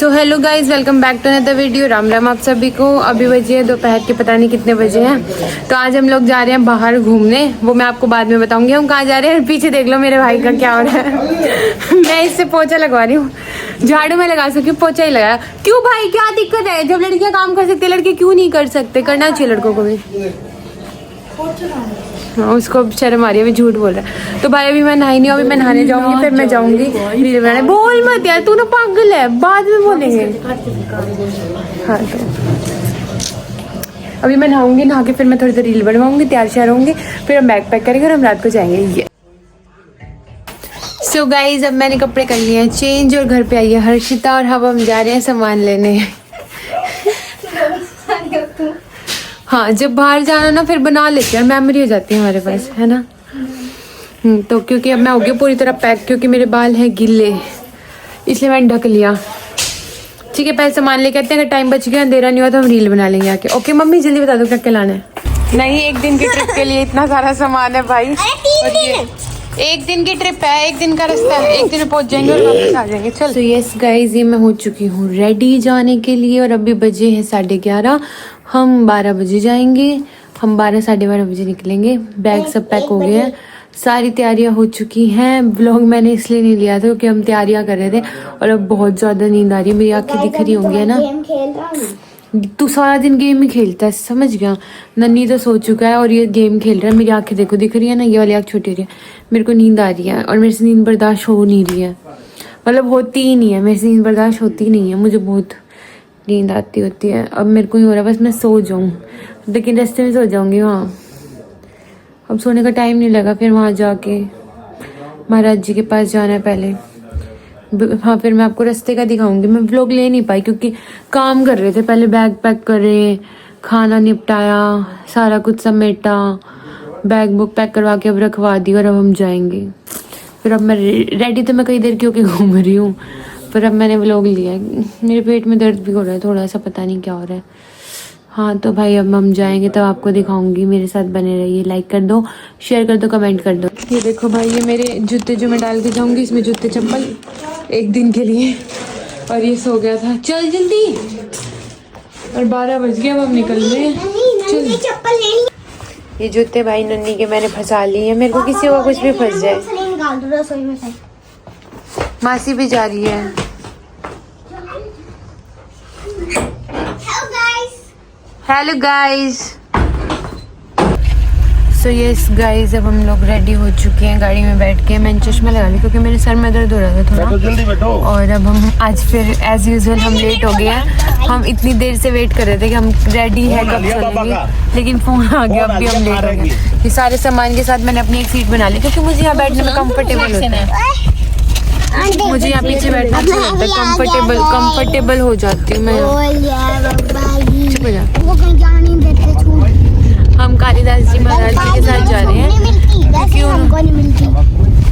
So hello guys, welcome back to another video. Ram Ram आप सभी को। अभी बजे है दोपहर के पता नहीं कितने बजे हैं। तो आज हम लोग जा रहे हैं बाहर घूमने, वो मैं आपको बाद में बताऊंगी हम कहाँ जा रहे हैं। पीछे देख लो मेरे भाई का क्या हो रहा है। मैं इससे पोछा लगवा रही हूँ, झाड़ू में लगा सकती हूँ, पोछा ही लगाया। क्यों भाई, क्या दिक्कत है? जब लड़कियाँ काम कर सकते लड़के क्यों नहीं कर सकते? करना चाहिए लड़कों को भी। हाँ, उसको शर्म आ रही है, मैं झूठ बोल रहा है। तो भाई अभी मैं नहाई नहीं हूँ, अभी मैं नहाने जाऊंगी, फिर मैं जाऊंगी रील बनाने। बोल मत यार, तू ना पागल है, बाद में बोलेंगे। हाँ तो अभी मैं नहाऊंगी, नहा के फिर मैं थोड़ी देर रील बनवाऊंगी, तैयार श्यार होंगी, फिर हम बैग पैक करेंगे और हम रात को जाएंगे। ये सो गाइज, अब मैंने कपड़े कर लिए हैं चेंज और घर पे आई है हर्षिता और हम जा रहे हैं सामान लेने। हाँ, जब बाहर जाना ना फिर बना लेते हैं, मेमोरी हो जाती है हमारे पास, है ना। तो क्योंकि अब मैं हो गई पूरी तरह पैक, क्योंकि मेरे बाल हैं गिले, इसलिए मैंने ढक लिया। ठीक है, पहले सामान लेके आते हैं, अगर टाइम बच गया अंधेरा नहीं हुआ तो हम रील बना लेंगे आके। ओके मम्मी, जल्दी बता दो क्या क्या लाना है। नहीं, एक दिन की ट्रिप के लिए इतना सारा सामान है भाई। एक दिन की ट्रिप है, एक दिन का रास्ता है, एक दिन में पहुंच जाएंगे और वापस आ जाएंगे। चल। तो यस गाइज, ये मैं हो चुकी हूँ रेडी जाने के लिए और अभी बजे हैं 11:30। हम 12 बजे जाएंगे, हम 12 साढ़े 12 बजे निकलेंगे। बैग सब पैक हो गए हैं, सारी तैयारियां हो चुकी हैं। व्लॉग मैंने इसलिए नहीं लिया था क्योंकि हम तैयारियां कर रहे थे और अब बहुत ज़्यादा नींद आ रही है, मेरी आँखें दिख रही होंगी, है ना। तू सारा दिन गेम ही खेलता है, समझ गया। नन्नी तो सो चुका है और ये गेम खेल रहा है। मेरी आंखें देखो दिख रही है ना, ये वाली आँख छोटी हो रही है। मेरे को नींद आ रही है और मेरे से नींद बर्दाश्त हो नहीं रही है, मतलब होती ही नहीं है, मेरे से नींद बर्दाश्त होती ही नहीं है। मुझे बहुत नींद आती होती है। अब मेरे को ही हो रहा है बस मैं सो जाऊँ, लेकिन रास्ते में सो जाऊँगी वहाँ। अब सोने का टाइम नहीं लगा, फिर वहाँ जाके महाराज जी के पास जाना है पहले। हाँ, फिर मैं आपको रास्ते का दिखाऊंगी। मैं व्लॉग ले नहीं पाई क्योंकि काम कर रहे थे, पहले बैग पैक करे, खाना निपटाया, सारा कुछ समेटा, बैग बुक पैक करवा के अब रखवा दी और अब हम जाएंगे। फिर अब मैं रेडी तो मैं कई देर की होके घूम रही हूँ, पर अब मैंने व्लॉग लिया। मेरे पेट में दर्द भी हो रहा है थोड़ा सा, पता नहीं क्या हो रहा है। हाँ तो भाई अब हम जाएंगे तब आपको दिखाऊंगी, मेरे साथ बने रहिए। लाइक कर दो, शेयर कर दो, कमेंट कर दो। ये देखो भाई, ये मेरे जूते जो मैं डाल के जाऊंगी, इसमें जूते चप्पल एक दिन के लिए। और ये सो गया था। चल जल्दी, और 12 बज गए, अब हम निकल रहे हैं। चल, ये जूते भाई नन्नी के मैंने फंसा लिए हैं, मेरे को किसी को कुछ भी फंस जाए। मासी भी जा रही है। Hello guys. So yes guys, अब हम लोग रेडी हो चुके हैं, गाड़ी में बैठ के। मैंने चश्मा लगा लिया क्योंकि मेरे सर में दर्द हो रहा था थोड़ा। जल्दी बैठो। और अब हम आज फिर एज यूजुअल हम लेट हो गए हैं। हम इतनी देर से वेट कर रहे थे कि हम रेडी है कब चलेंगे, लेकिन फोन आ गया, अब भी हम लेट हो गए। ये सारे सामान के साथ मैंने अपनी एक सीट बना ली क्योंकि मुझे यहाँ बैठने में कंफर्टेबल होता है। मुझे यहाँ पीछे बैठना अच्छा लगता है, कंफर्टेबल हो जाती हूँ मैं। चुप हो जा। हम कालिदास जी महाराज जी के साथ जा रहे हैं। क्यों?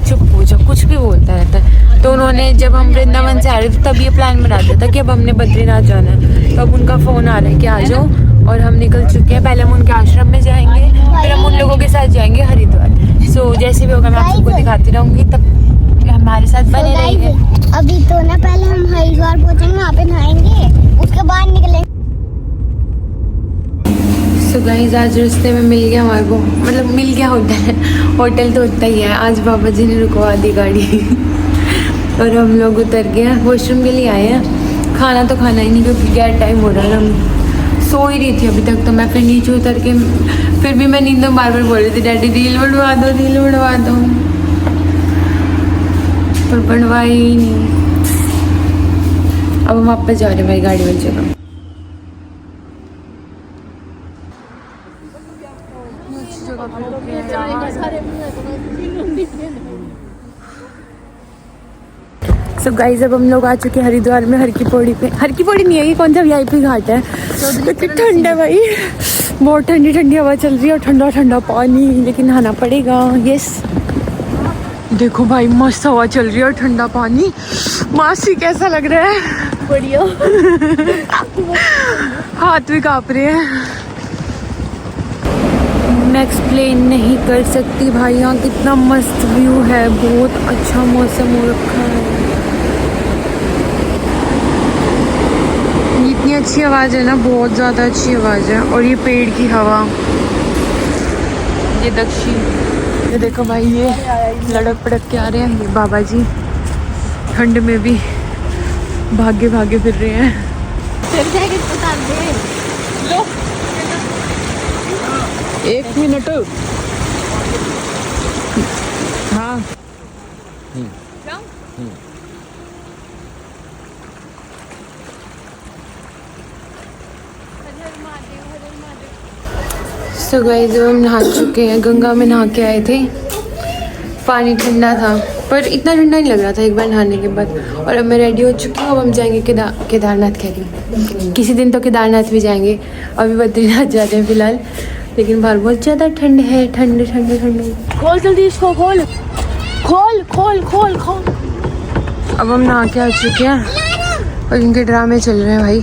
चुप हो जा, कुछ भी बोलता रहता है। तो उन्होंने जब हम वृंदावन से आ रहे थे तब ये प्लान बना दिया था कि अब हमने बद्रीनाथ जाना है। तो अब उनका फ़ोन आ रहा है कि आ जाओ, और हम निकल चुके हैं। पहले हम उनके आश्रम में जाएंगे, फिर हम उन लोगों के साथ जाएंगे हरिद्वार। सो जैसे भी होगा मैं आप सबको दिखाती रहूँगी, तब हमारे साथ बने रहेंगे। अभी तो ना पहले हम हरिद्वार पहुंचेंगे, वहाँ पे नहाएंगे, उसके बाद निकलेंगे। सो गाइस, आज रास्ते में मिल गया हमारे को, मतलब मिल गया होता है, होटल तो होता ही है। आज बाबा जी ने रुकवा दी गाड़ी और हम लोग उतर गए, वॉशरूम के लिए आए हैं। खाना तो खाना ही नहीं क्योंकि क्या टाइम हो रहा है। हम सो ही रही थी अभी तक, तो मैं फिर नीचे उतर के, फिर भी मैं नींद में बार बार बोल रही थी डैडी रील बनवा दो, रील बनवा दो, पर बनवाई ही नहीं। अब हम वापस जा रहे हैं भाई गाड़ी वाली जगह। सो गाइस, अब हम लोग आ चुके हैं हरिद्वार में, हर की पौड़ी पे। हर की पौड़ी नहीं है, ये कौन सा वीआईपी घाट है। तो ठंड है भाई, बहुत ठंडी ठंडी हवा चल रही है और ठंडा ठंडा पानी, लेकिन नहाना पड़ेगा। यस देखो भाई, मस्त हवा चल रही है और ठंडा पानी। मासी कैसा लग रहा है? बढ़िया। हाथ भी कांप रहे हैं। मैं एक्सप्लेन नहीं कर सकती भाई, यहाँ कितना मस्त व्यू है, बहुत अच्छा मौसम हो रखा है। इतनी अच्छी आवाज़ है ना, बहुत ज़्यादा अच्छी आवाज़ है। और ये पेड़ की हवा, ये दक्षी, ये देखो भाई, ये लड़क पड़क के आ रहे हैं। ये बाबा जी ठंड में भी भागे भागे फिर रहे हैं। लो 1 मिनट। हाँ सो गाइस, हम नहा चुके हैं, गंगा में नहा के आए थे। पानी ठंडा था पर इतना ठंडा नहीं लग रहा था एक बार नहाने के बाद। और अब मैं रेडी हो चुकी हूँ। अब हम जाएंगे केदारनाथ, कह रही हूँ किसी दिन तो केदारनाथ भी जाएंगे। अभी बद्रीनाथ जा रहे हैं फिलहाल, लेकिन बाहर बहुत ज़्यादा ठंड है। ठंड ठंड ठंड। खोल जल्दी इसको, खोल खोल खोल खोल खोल। अब हम नहा के आ चुके हैं और इनके ड्रामे चल रहे हैं भाई।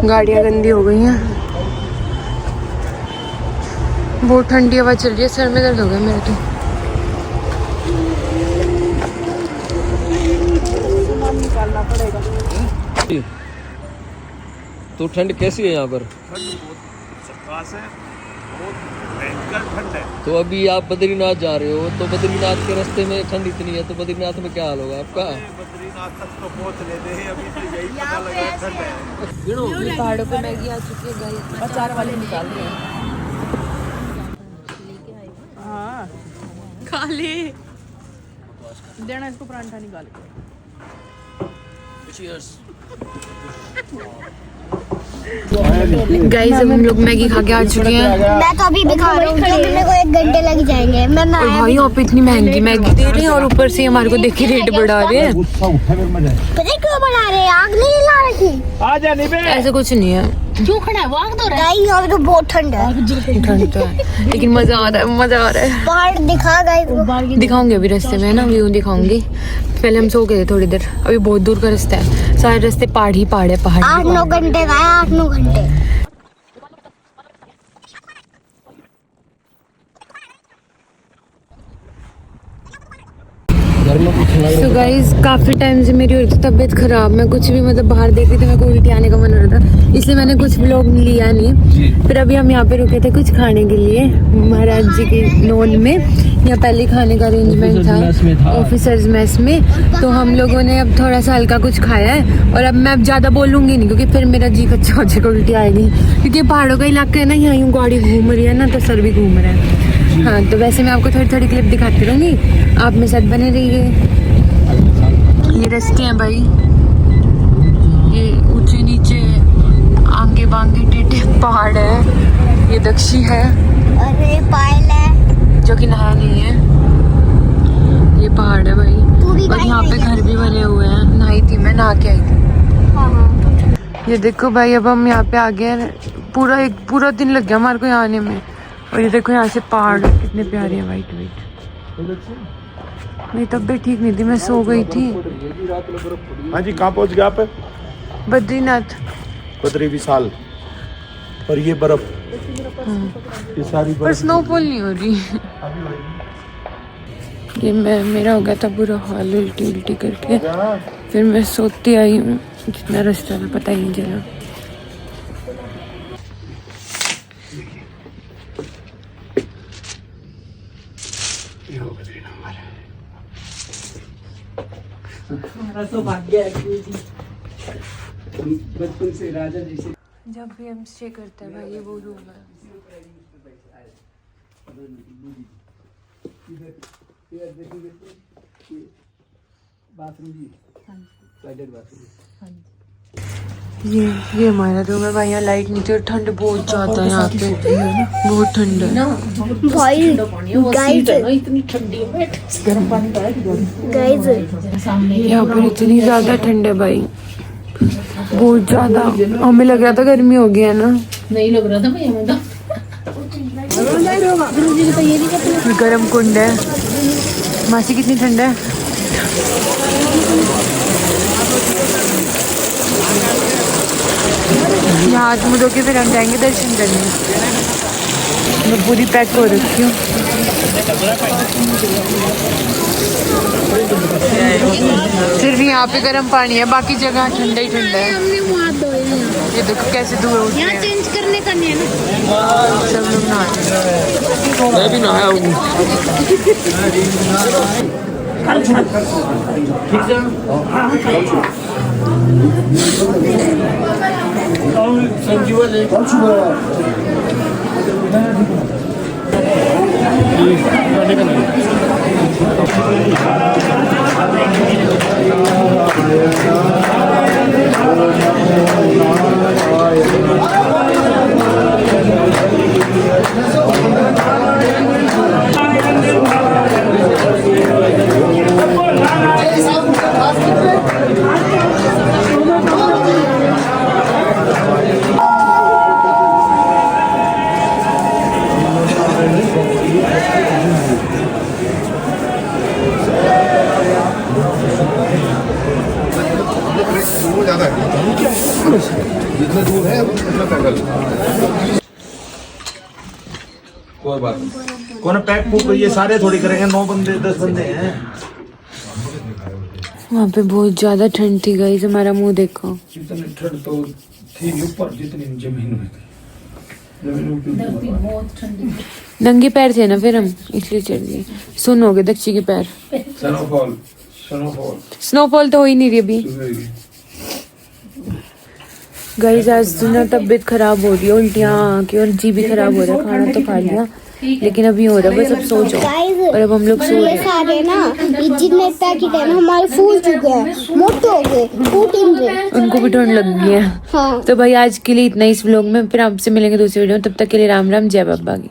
गाड़ियाँ गंदी हो गई हैं, बहुत ठंडी हवा चल रही है। सर में दर्द हो गया मेरे तो। तो ठंड कैसी है यहाँ पर? ठंड बहुत खास है, बहुत भयंकर ठंड है। तो अभी आप बद्रीनाथ जा रहे हो, तो बद्रीनाथ के रास्ते में ठंड इतनी है, तो बद्रीनाथ में क्या हाल होगा आपका? बद्रीनाथ तक तो पहुँच लेते हैं, अभी तो यही पता लगा ठंड है। पहाड़ों पे मैगी आ चुकी है गाइस। अचार वाले निकाल रहे हैं। खा ले। देना इसको परांठा निकाल के। गाइस, अब हम लोग मैगी खा के आ चुके हैं। मैं तो अभी भी खा रहा हूँ, क्योंकि मेरे को 1 घंटे लग जाएंगे। मैं और भाई यहाँ पे इतनी महंगी मैगी दे रहे हैं और ऊपर से हमारे को देख के रेट बढ़ा रहे हैं। पता क्यों बना रहे हैं? आग नहीं ला रखी। आ जा नहीं बे। ऐसा कुछ नहीं है, क्यों खड़ा है? वो आग तो रहा गाइस यहाँ पे तो बहुत ठंड है। ठंड तो है लेकिन मजा आ रहा है, मजा आ रहा है। पहाड़ दिखा गाइस, दिखाऊंगी अभी रास्ते में, है ना, व्यू दिखाऊंगी। पहले हम सो गए थे थोड़ी देर, अभी बहुत दूर का रास्ता है। सारे रास्ते पहाड़ ही पहाड़ है, पहाड़ ही 8-9 घंटे का है, 8-9 घंटे। सो गाइस, काफ़ी टाइम से मेरी हो रही थी तबीयत ख़राब। मैं कुछ भी मतलब बाहर देख रही थी, मेरे को उल्टी आने का मन हो रहा था, इसलिए मैंने कुछ व्लॉग लिया नहीं। फिर अभी हम यहाँ पे रुके थे कुछ खाने के लिए महाराज जी के नॉन में। यहाँ पहले खाने का अरेंजमेंट था ऑफिसर्स मेस में, तो हम लोगों ने अब थोड़ा सा हल्का कुछ खाया है। और अब मैं ज़्यादा बोलूँगी नहीं, क्योंकि फिर मेरा जी कच्चा हो जाएगा, उल्टी आएगी। क्योंकि पहाड़ों का इलाका है ना, यहाँ यूँ गाड़ी घूम रही है ना, तो सर भी घूम रहा है। हाँ, तो वैसे मैं आपको थोड़ी थोड़ी क्लिप दिखाती रहूँगी, आप मेरे साथ बने रहिए। ये रास्ते हैं भाई, ये ऊंचे नीचे आगे बांगे टेढ़े पहाड़ है। ये दक्षी है और ये पायल है जो कि नहाया नहीं है। ये पहाड़ है भाई, और यहाँ पे घर भी बने हुए हैं। नहाई थी मैं, नहा के आई थी। ये देखो भाई, अब हम यहाँ पे आ गए हैं। पूरा दिन लग गया हमारे को यहाँ आने में। और ये देखो यहाँ से पहाड़ कितने प्यारे हैं, वाइट वाइट। मेरी तबीयत ठीक नहीं थी, मैं सो गई थी। हाँ जी, कहाँ पहुँच गए आप? बद्रीनाथ। बद्री विशाल। और ये बर्फ, ये सारी पर स्नोफॉल नहीं हो रही। ये मेरा हो गया था बुरा हाल, उल्टी उल्टी करके। फिर मैं सोती आई हूँ, जितना रास्ता था पता ही नहीं चला। बचपन से राजा जी से जब भी हम स्टे करते हैं भाई, ये वो रूम है। बाथरूम जी, टॉयलेट बाथरूम। ये हमारा रूम है भाई। यहाँ लाइट नहीं थी और ठंड बहुत ज्यादा है यहाँ पे, बहुत ठंड है भाई। गाइस इतनी ठंडी है, गर्म पानी का है। गाइस यहाँ पर इतनी ज्यादा ठंड है भाई, बहुत ज्यादा। हमें लग रहा था गर्मी हो गया ना, नहीं लग रहा था भाई हमें तो। गर्म कुंड है। मासी कितनी ठंड है। यहाँ हाथ मुँह धो के फिर हम जाएंगे दर्शन करने। मैं पूरी पैक हो रखी हूँ। सिर्फ यहाँ पे गर्म पानी है, बाकी जगह ठंडा ही ठंडा है। हमने वहाँ धोए हैं। ये देखो कैसे धुए उठ रहे यहाँ हैं, चेंज करने का नहीं है ना। सब लोग नहा रहे हैं। मैं भी नहाया हूँ। जितने दूर है उतना पैदल। कोई बात नहीं। कौन पैक पुक ये सारे थोड़ी करेंगे, 9 बंदे 10 बंदे हैं। वहाँ पे बहुत ज्यादा ठंड थी गाइस, हमारा मुंह देखो। जितनी ठंड तो थी ऊपर, जितनी जमीन में थी, बहुत ठंडी। नंगे पैर थे ना फिर हम, इसलिए चढ़ गए। सुन हो गए दक्षी के पैर। स्नोफॉल स्नोफॉल स्नोफॉल तो हो ही नहीं रही अभी गाइस। आज ना तबीयत खराब हो रही है, उल्टियाँ आके और जी भी खराब हो रहा है। खाना तो खा लिया लेकिन अभी हो रहा है बस अब सो जाओ। और अब हम लोग सो रहे ये हैं। सारे ना ये जितने पैकेट है ना हमारे फूल चुके हैं, मोटे हो गए, फूट इन रहे। उनको भी ठंड लग गई है। हाँ। तो भाई आज के लिए इतना इस व्लॉग में, फिर आपसे मिलेंगे दूसरी वीडियो में। तब तक के लिए राम राम, जय बाबा की।